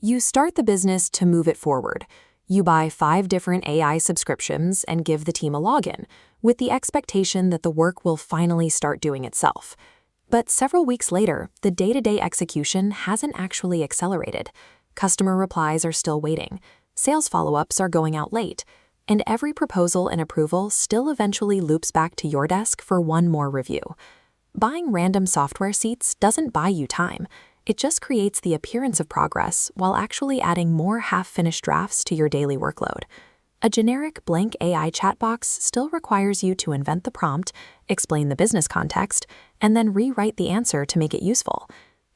You start the business to move it forward. You buy 5 different AI subscriptions and give the team a login, with the expectation that the work will finally start doing itself. But several weeks later, the day-to-day execution hasn't actually accelerated. Customer replies are still waiting, sales follow-ups are going out late, and every proposal and approval still eventually loops back to your desk for one more review. Buying random software seats doesn't buy you time. It just creates the appearance of progress while actually adding more half-finished drafts to your daily workload. A generic blank AI chatbox still requires you to invent the prompt, explain the business context, and then rewrite the answer to make it useful.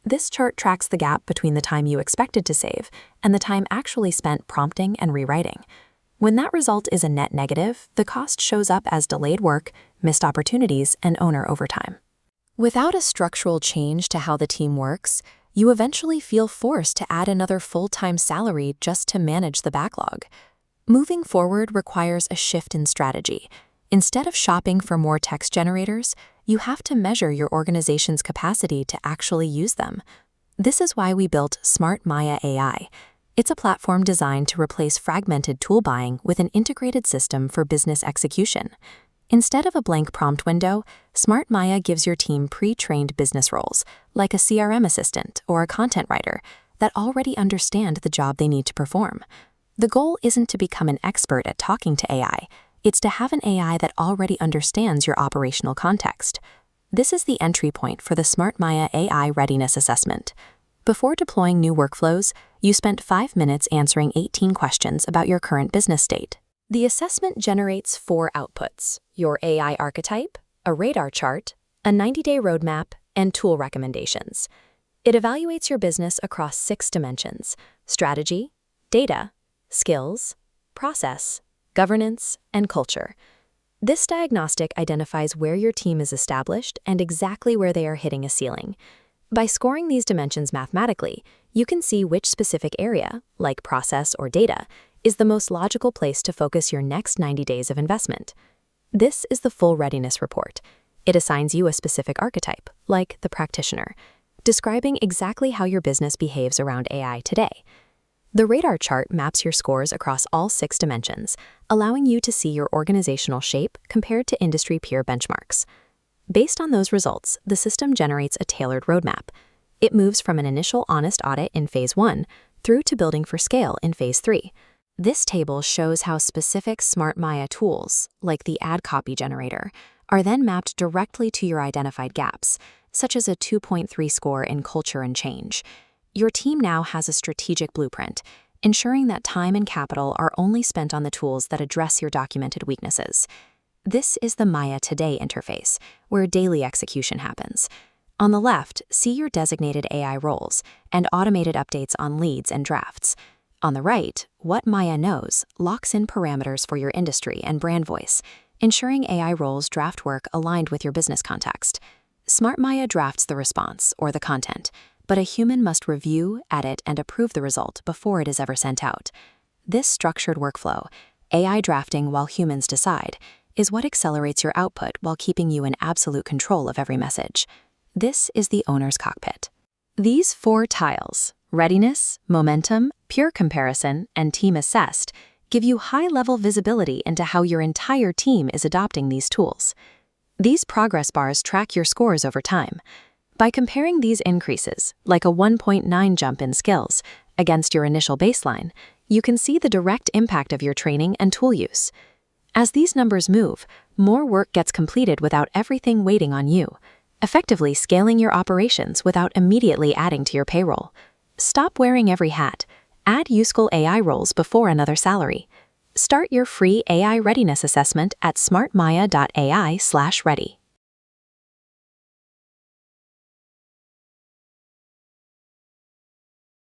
This chart tracks the gap between the time you expected to save and the time actually spent prompting and rewriting. When that result is a net negative, the cost shows up as delayed work, missed opportunities, and owner overtime. Without a structural change to how the team works, you eventually feel forced to add another full-time salary just to manage the backlog. Moving forward requires a shift in strategy. Instead of shopping for more text generators, you have to measure your organization's capacity to actually use them. This is why we built Smart Maya AI. It's a platform designed to replace fragmented tool buying with an integrated system for business execution. Instead of a blank prompt window, Smart Maya gives your team pre-trained business roles, like a CRM assistant or a content writer, that already understand the job they need to perform. The goal isn't to become an expert at talking to AI, it's to have an AI that already understands your operational context. This is the entry point for the Smart Maya AI Readiness Assessment. Before deploying new workflows, you spent 5 minutes answering 18 questions about your current business state. The assessment generates 4 outputs: your AI archetype, a radar chart, a 90-day roadmap, and tool recommendations. It evaluates your business across 6 dimensions: strategy, data, skills, process, governance, and culture. This diagnostic identifies where your team is established and exactly where they are hitting a ceiling. By scoring these dimensions mathematically, you can see which specific area, like process or data, is the most logical place to focus your next 90 days of investment. This is the full readiness report. It assigns you a specific archetype, like the practitioner, describing exactly how your business behaves around AI today. The radar chart maps your scores across all 6 dimensions, allowing you to see your organizational shape compared to industry peer benchmarks. Based on those results, the system generates a tailored roadmap. It moves from an initial honest audit in Phase 1 through to building for scale in Phase 3. This table shows how specific Smart Maya tools, like the ad copy generator, are then mapped directly to your identified gaps, such as a 2.3 score in culture and change. Your team now has a strategic blueprint, ensuring that time and capital are only spent on the tools that address your documented weaknesses. This is the Maya Today interface, where daily execution happens. On the left, see your designated AI roles and automated updates on leads and drafts. On the right, What Maya Knows locks in parameters for your industry and brand voice, ensuring AI roles draft work aligned with your business context. Smart Maya drafts the response or the content, but a human must review, edit, and approve the result before it is ever sent out. This structured workflow, AI drafting while humans decide, is what accelerates your output while keeping you in absolute control of every message. This is the owner's cockpit. These 4 tiles, readiness, momentum, peer comparison, and team assessed, give you high-level visibility into how your entire team is adopting these tools. These progress bars track your scores over time. By comparing these increases, like a 1.9 jump in skills, against your initial baseline, you can see the direct impact of your training and tool use. As these numbers move, more work gets completed without everything waiting on you, effectively scaling your operations without immediately adding to your payroll. Stop wearing every hat. Add useful AI roles before another salary. Start your free AI readiness assessment at smartmaya.ai/ready.